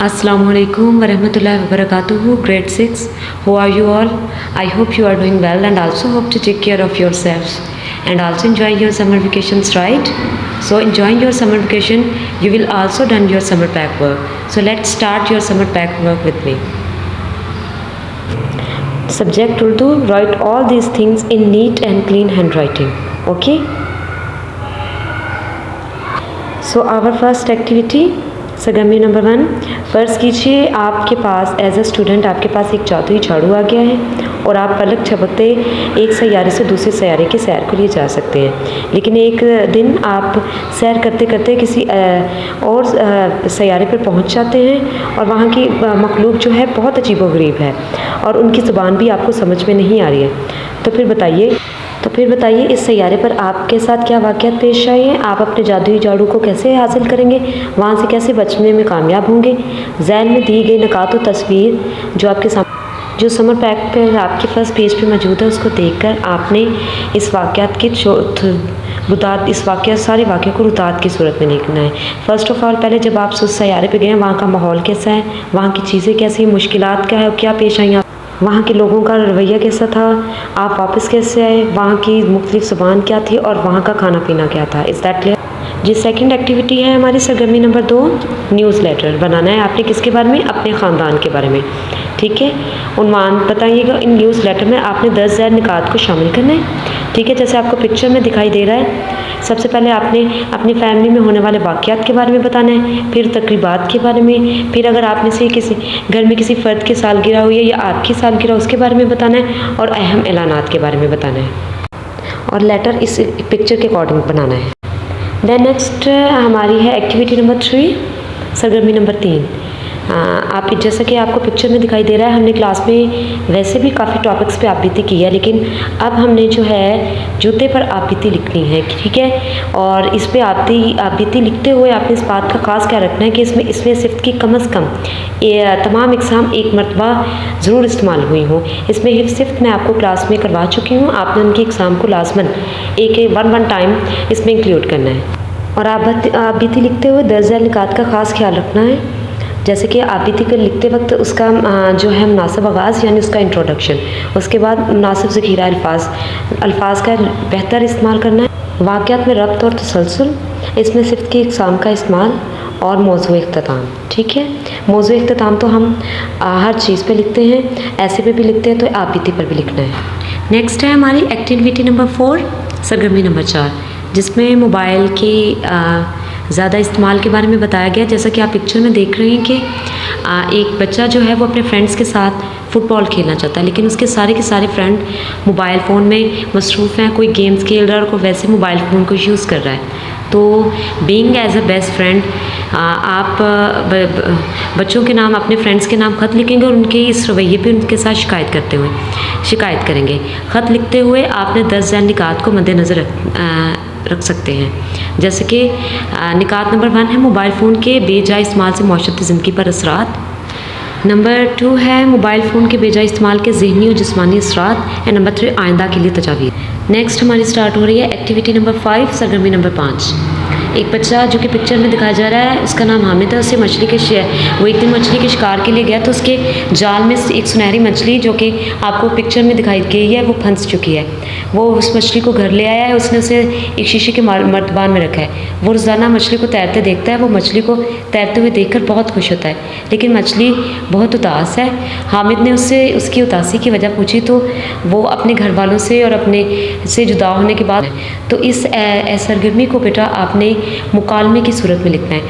Assalamualaikum warahmatullahi wabarakatuh. Grade 6. How are you all? I hope you are doing well and also hope to take care of yourselves and also enjoy your summer vacations, right? So enjoying your summer vacation, you will also done your summer pack work. So let's start your summer pack work with me. Subject Urdu, write all these things in neat and clean handwriting. Okay? So our first activity, सरगर्मी number 1, फ़र्ज़ कीजिए आपके पास as a student आपके पास एक जादुई झाड़ू आ गया है और आप पलक झपकते एक सैयारे से दूसरे सैयारे के सैर के लिए जा सकते हैं। लेकिन एक दिन आप सैर करते करते किसी और सैयारे पर पहुंच जाते हैं और वहाँ की मखलूक जो है बहुत अजीबोगरीब है और उनकी ज़ुबान भी आपको समझ में नहीं आ रही है। तो फिर बताइए इस सैयारे पर आपके साथ क्या वाक़यात पेश आए हैं? आप अपने जादुई झाड़ू को कैसे हासिल करेंगे? वहाँ से कैसे बचने में कामयाब होंगे? ज़हन में दी गई नकात और तस्वीर जो समर पैक पर आपके फर्स्ट पेज पे मौजूद है उसको देखकर आपने इस वाक़यात की सारे वाक़े को रुतात की सूरत में लिखना है। फ़र्स्ट ऑफ़ ऑल पहले जब आप उस सैयारे पे गए वहाँ का माहौल कैसा है, वहाँ की चीज़ें कैसी हैं, मुश्किलात क्या है, क्या पेश आई, वहाँ के लोगों का रवैया कैसा था, आप वापस कैसे आए, वहाँ की मुख्तलिफ ज़ुबान क्या थी और वहाँ का खाना पीना क्या था। Is that clear? जी, सेकंड एक्टिविटी है हमारी सरगर्मी नंबर 2, न्यूज़ लेटर बनाना है आपने किसके बारे में? अपने ख़ानदान के बारे में। ठीक है, उन्वान बताइएगा। इन न्यूज़ लेटर में आपने 10 ज़ैर निकात को शामिल करना है। ठीक है, जैसे आपको पिक्चर में दिखाई दे रहा है। सबसे पहले आपने अपनी फैमिली में होने वाले वाक़यात के बारे में बताना है, फिर तकरीबात के बारे में, फिर अगर आप में से किसी घर में किसी फ़र्द की सालगिरह हुई है या आपकी सालगिरह उसके बारे में बताना है और अहम ऐलानात के बारे में बताना है और लेटर इस पिक्चर के अकॉर्डिंग बनाना है। देन नेक्स्ट हमारी है एक्टिविटी नंबर 3, सरगर्मी नंबर 3। आप जैसा कि आपको पिक्चर में दिखाई दे रहा है, हमने क्लास में वैसे भी काफ़ी टॉपिक्स पे आपबीती की है, लेकिन अब हमने जो है जूते पर आपबीती लिखनी है। ठीक है, और इस पे आपबीती लिखते हुए आपने इस बात का ख़ास ख्याल रखना है कि इसमें सिफ्त की कम अज़ कम तमाम इकसाम एक मरतबा ज़रूर इस्तेमाल हुई हों। इसमें हिफ्ज़ सिफ्त मैं आपको क्लास में करवा चुकी हूँ, आपने उनकी इकसाम को लाजमन एक वन टाइम इसमें इंक्लूड करना है। और आपबीती लिखते हुए 10 ज़ैर निकात का ख़ास ख्याल रखना है, जैसे कि आपबीती को लिखते वक्त उसका जो है मुनासिब आवाज़ यानी उसका इंट्रोडक्शन, उसके बाद मुनासिब ज़ख़ीरा अल्फाज का बेहतर इस्तेमाल करना है, वाक़यात में रब्त और तसलसल, इसमें सिफ्त की इक़साम का इस्तेमाल और मौज़ू इख्तिताम। ठीक है, मौज़ू इख्तिताम तो हम हर चीज़ पे लिखते हैं, ऐसे पे भी लिखते हैं, तो आपबीती पर भी लिखना है। नेक्स्ट है हमारी एक्टिविटी नंबर 4, सरगर्मी नंबर 4, जिसमें मोबाइल की ज़्यादा इस्तेमाल के बारे में बताया गया। जैसा कि आप पिक्चर में देख रहे हैं कि एक बच्चा जो है वो अपने फ्रेंड्स के साथ फ़ुटबॉल खेलना चाहता है, लेकिन उसके सारे के सारे फ्रेंड मोबाइल फ़ोन में मसरूफ़ हैं, कोई गेम्स खेल रहा है और कोई वैसे मोबाइल फ़ोन को यूज़ कर रहा है। तो being as a best friend आप बच्चों के नाम, अपने फ्रेंड्स के नाम ख़त लिखेंगे और उनके इस रवैये पे उनके साथ शिकायत करेंगे। ख़त लिखते हुए आपने 10 ज़ैर निकात को मद्देनज़र रख सकते हैं। जैसे कि निकात नंबर 1 है मोबाइल फ़ोन के बेजाय इस्तेमाल से माशरती ज़िंदगी पर असरात। नंबर 2 है मोबाइल फ़ोन के बेजाय इस्तेमाल के ज़हनी और जिस्मानी असरात। एंड नंबर 3 आइंदा के लिए तजावीज़। नेक्स्ट हमारी स्टार्ट हो रही है एक्टिविटी नंबर 5, सरगर्मी नंबर 5। एक बच्चा जो कि पिक्चर में दिखाया जा रहा है, उसका नाम हामिद है। वो एक दिन मछली के शिकार के लिए गया तो उसके जाल में एक सुनहरी मछली जो कि आपको पिक्चर में दिखाई गई है वो फंस चुकी है। वो उस मछली को घर ले आया है, उसने उसे एक शीशे के मर्तबान में रखा है। वो रोज़ाना मछली को तैरते देखता है, वो मछली को तैरते हुए देखकर बहुत खुश होता है, लेकिन मछली बहुत उदास है। हामिद ने उससे उसकी उदासी की वजह पूछी तो वो अपने घर वालों से और अपने से जुदा होने के बाद, तो इस सरगर्मी को बेटा आपने मुकालमे की सूरत में लिखना है।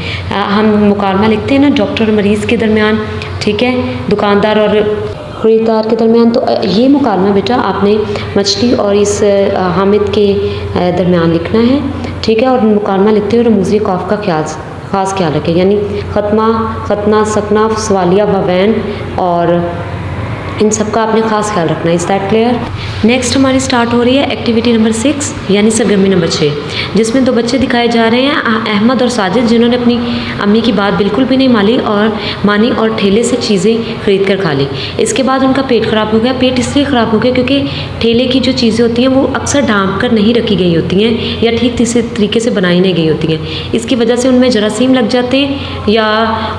हम मुकालमा लिखते हैं ना डॉक्टर और मरीज़ के दरमियान, ठीक है, दुकानदार और ख़रीदार के दरमियान। तो ये मुकालमा बेटा आपने मछली और इस हामिद के दरमियान लिखना है। ठीक है, और मुकालमा लिखते हुए रमूज़ी क़ाफ़ का ख़ास ख्याल रखें, यानी ख़त्मा, ख़तना, सकना, सवालिया, ववैन और इन सब का आपने खास ख्याल रखना है। Is that clear? नेक्स्ट हमारी स्टार्ट हो रही है एक्टिविटी नंबर 6 यानी सरगर्मी नंबर 6, जिसमें 2 बच्चे दिखाए जा रहे हैं, अहमद और साजिद, जिन्होंने अपनी अम्मी की बात बिल्कुल भी नहीं मानी और ठेले से चीज़ें खरीद कर खा ली। इसके बाद उनका पेट ख़राब हो गया। पेट इसलिए ख़राब हो गया क्योंकि ठेले की जो चीज़ें होती हैं वो अक्सर ढाँप कर नहीं रखी गई होती हैं या ठीक तरीके से बनाई नहीं गई होती हैं। इसकी वजह से उनमें जरासीम लग जाते हैं या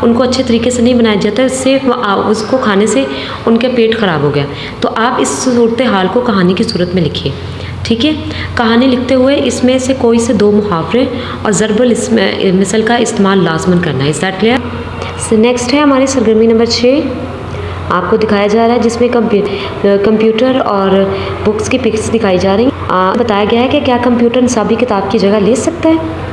उनको अच्छे तरीके से नहीं बनाया जाता, इससे उसको खाने से उनके पेट ख़राब हो गया। तो आप इस सूरत हाल को कहानी की सूरत में लिखिए, ठीक है। कहानी लिखते हुए इसमें से कोई से 2 मुहावरे और ज़रबुल मिसल का इस्तेमाल लाजमन करना है। Is that clear? नेक्स्ट है हमारी सरगर्मी नंबर 6, आपको दिखाया जा रहा है जिसमें कंप्यूटर और बुक्स की पिक्स दिखाई जा रही हैं। बताया गया है कि क्या कंप्यूटर निसाबी किताब की जगह ले सकता है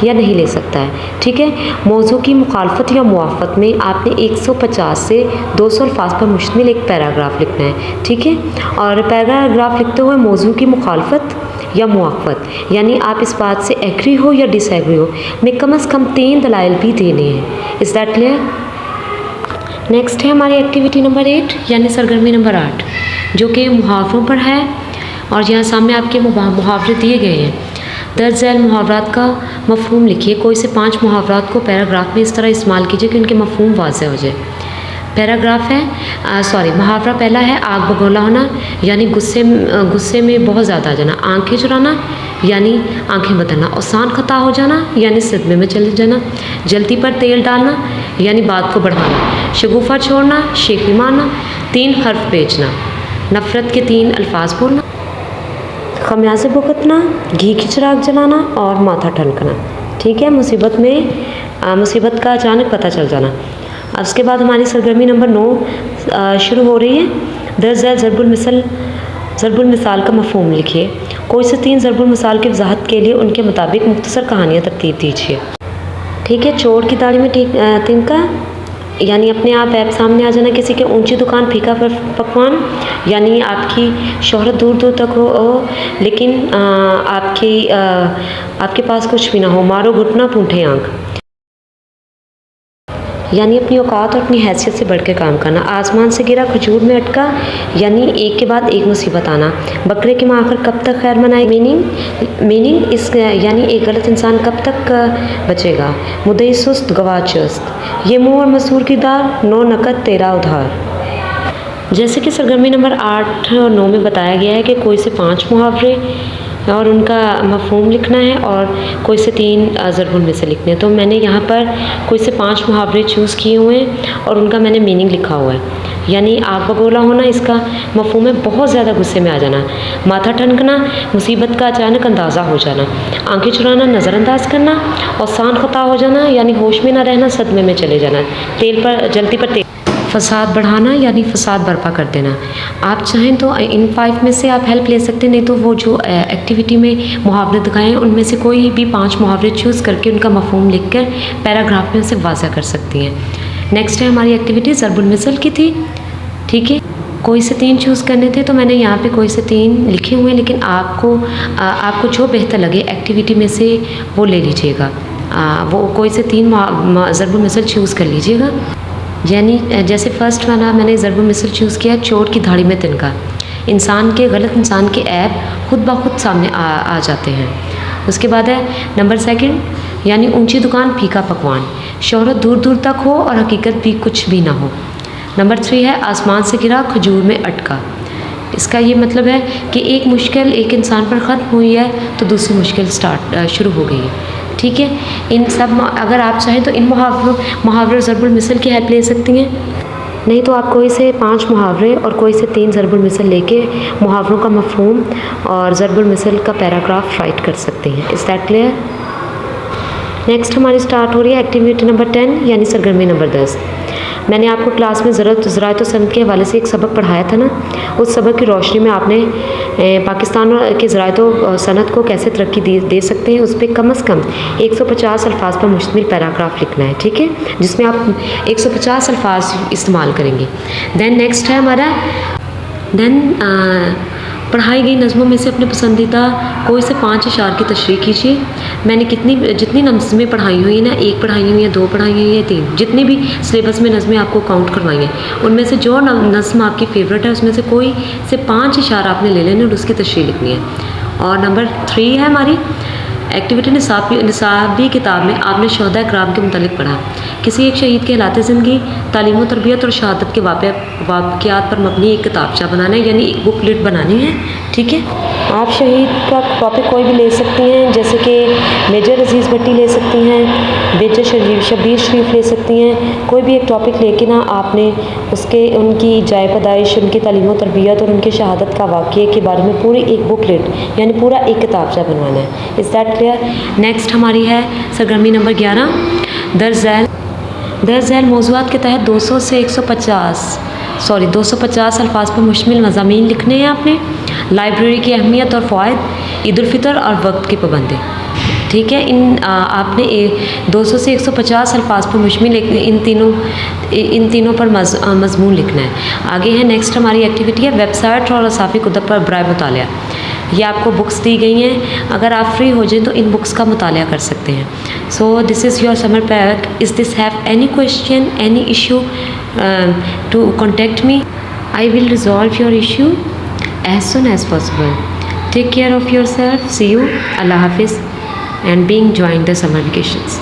या नहीं ले सकता है, ठीक है। मौजू की मुखालफत या मुआफ़त में आपने 150 से 200 अल्फाज पर मुश्तमिल एक पैराग्राफ लिखना है, ठीक है। और पैराग्राफ लिखते हुए मौजू की मुखालफत या मुआफ़त यानी आप इस बात से एग्री हो या डिसएग्री हो में कम से कम 3 दलाइल भी देने हैं। Is that clear? नेक्स्ट है हमारी एक्टिविटी नंबर 8 यानी सरगर्मी नंबर 8, जो कि मुहावरों पर है और यहाँ सामने आपके मुहावरे दिए गए हैं। दर्ज झैल मुहावरात का मफ़हूम लिखिए। कोई से 5 मुहावरात को पैराग्राफ में इस तरह इस्तेमाल कीजिए कि उनके मफ़हूम वाज़ेह हो जाए। पैराग्राफ है मुहावरा पहला है आग बगोला होना यानी गुस्से में बहुत ज़्यादा आ जाना। आंखें चुराना यानी आंखें बदलना। औसान ख़ता हो जाना यानी सदमे में चले जाना। जल्दी पर तेल डालना यानी बात को बढ़ाना। शगुफ़ा छोड़ना, शेखी मारना। 3 हर्फ बेचना। नफ़रत के 3 अल्फाज बोलना। खमियाज़े भुगतना, घी की चिराग जलाना और माथा ठनकना, ठीक है। मुसीबत का अचानक पता चल जाना। अब उसके बाद हमारी सरगर्मी नंबर 9 शुरू हो रही है। दर्ज झैल ज़रबुल मिसाल का मफ़हूम लिखिए। कोई से 3 ज़रबुल मिसाल की वजाहत के लिए उनके मुताबिक मुख्तसर कहानियाँ तरतीब दीजिए, ठीक है। चोर की दाढ़ी में तिनका यानी अपने आप ऐप सामने आ जाना। किसी के ऊंची दुकान फीका पकवान यानी आपकी शोहरत दूर दूर तक हो लेकिन आपके पास कुछ भी ना हो। मारो घुटना पूंठे आँख यानी अपनी औकात और अपनी हैसियत से बढ़ के काम करना। आसमान से गिरा खजूर में अटका यानी एक के बाद एक मुसीबत आना। बकरे की माँ आखिर कब तक खैर मनाए। मीनिंग इस यानी एक गलत इंसान कब तक बचेगा। मुद्दई सुस्त गवाह चुस्त। ये मुँह और मसूर की दाल 9 नकद 13 उधार। जैसे कि सरगर्मी नंबर 8 और 9 में बताया गया है कि कोई से 5 मुहावरे और उनका मफ़हूम लिखना है और कोई से 3 ज़रबुल मिसल लिखने हैं। तो मैंने यहाँ पर कोई से 5 मुहावरे चूज़ किए हुए हैं और उनका मैंने मीनिंग लिखा हुआ है। यानी आग बगोला होना, इसका मफ़हूम है बहुत ज़्यादा गुस्से में आ जाना। माथा ठनकना, मुसीबत का अचानक अंदाज़ा हो जाना। आंखें चुराना, नज़रअंदाज करना। और सान ख़ता हो जाना यानी होश में ना रहना, सदमे में चले जाना। जल्दी पर तेल। फसाद बढ़ाना यानी फसाद बर्पा कर देना। आप चाहें तो इन 5 में से आप हेल्प ले सकते हैं, नहीं तो वो जो एक्टिविटी में मुहावरे दिखाए हैं उनमें से कोई भी 5 मुहावरे चूज़ करके उनका मफ़हूम लिखकर पैराग्राफ में उसे वाज़ा कर सकती हैं। नेक्स्ट है हमारी एक्टिविटी ज़रबुल मिसल की थी, ठीक है। कोई से 3 चूज़ करने थे तो मैंने यहाँ पे कोई से 3 लिखे हुए हैं, लेकिन आपको जो बेहतर लगे एक्टिविटी में से वो ले लीजिएगा। वो कोई से 3 ज़रबुल मिसल चूज़ कर लीजिएगा। यानी जैसे फर्स्ट वाला मैंने ज़रबुल मिसल चूज़ किया, चोर की दाढ़ी में तिनका। गलत इंसान के ऐब खुद ब खुद सामने आ जाते हैं। उसके बाद है नंबर 2 यानी ऊंची दुकान फीका पकवान। शोहरत दूर दूर तक हो और हकीकत भी कुछ भी ना हो। नंबर 3 है आसमान से गिरा खजूर में अटका। इसका ये मतलब है कि एक मुश्किल एक इंसान पर ख़त्म हुई है तो दूसरी मुश्किल शुरू हो गई है, ठीक है। इन सब अगर आप चाहें तो इन मुहावरे ज़रबुल मिसल की हेल्प ले सकती हैं, नहीं तो आप कोई से 5 मुहावरे और कोई से 3 ज़रबुल मिसल लेके मुहावरों का मफ़हूम और ज़रबुल मिसल का पैराग्राफ राइट कर सकते हैं। Is that clear? नेक्स्ट हमारी स्टार्ट हो रही है एक्टिविटी नंबर 10 यानी सरगर्मी नंबर 10। मैंने आपको क्लास में ज़राअत सनत के हवाले से एक सबक पढ़ाया था ना। उस सबक की रोशनी में आपने पाकिस्तान के ज़राअत सनत को कैसे तरक्की दे सकते हैं उस पर कम से कम 150 अल्फाज पर मुश्तमिल पैराग्राफ लिखना है, ठीक है, जिसमें आप 150 अल्फाज इस्तेमाल करेंगे। देन नेक्स्ट है हमारा पढ़ाई गई नज़मों में से अपने पसंदीदा कोई से 5 अशार की तशरीह कीजिए। मैंने जितनी नज़में पढ़ाई हुई हैं ना, 1 पढ़ाई हुई है, 2 पढ़ाई हुई है, 3, जितनी भी सिलेबस में नज़में आपको काउंट करवाई हैं, उनमें से जो नज़्म आपकी फ़ेवरेट है उसमें से कोई से 5 अशार आपने ले लेने और उसकी तशरीह लिखनी है। और नंबर 3 है हमारी एक्टिविटी निसाबी किताब में आपने शहदा कराम के मुतालिक पढ़ा। किसी एक शहीद के हालात ज़िंदगी, तालीम तरबियत और शहादत के वाक़यात पर मबनी एक किताबचा बनाना है, यानी एक बुकलेट बनानी है। ठीक है, आप शहीद का टॉपिक कोई भी ले सकती हैं, जैसे कि मेजर अजीज़ भट्टी ले सकती हैं, मेजर शबीर शरीफ ले सकती हैं। कोई भी एक टॉपिक लेके ना आपने उनकी जाए पैदाइश, उनकी तालीम तरबियत और उनके शहादत का वाक़े के बारे में पूरी एक बुकलेट यानी पूरा एक किताबचा बनवाना है। Is that clear? नेक्स्ट हमारी है सरगर्मी नंबर 11, दर्ज झैल मौज़ूआत के तहत 200 से 250 अल्फाज पर मुश्तमिल मज़ामीन लिखने हैं आपने। लाइब्रेरी की अहमियत और फ़वाइद, ईद उल फ़ितर और वक्त की पाबंदी। ठीक है, आपने 200 से 150 अल्फाज पर मुश्तमिल इन तीनों पर मज़मून लिखना है। आगे है नेक्स्ट हमारी एक्टिविटी है वेबसाइट और असाफ़ी कुतुब पर बराए मुतालिया। ये आपको बुक्स दी गई हैं, अगर आप फ्री हो जाएं तो इन बुक्स का मुतालिया कर सकते हैं। So this is your summer pack. Is this have any question, any issue to contact me, I will resolve your issue as soon as possible. Take care of yourself. See you. Allah Hafiz and be enjoying the summer vacations.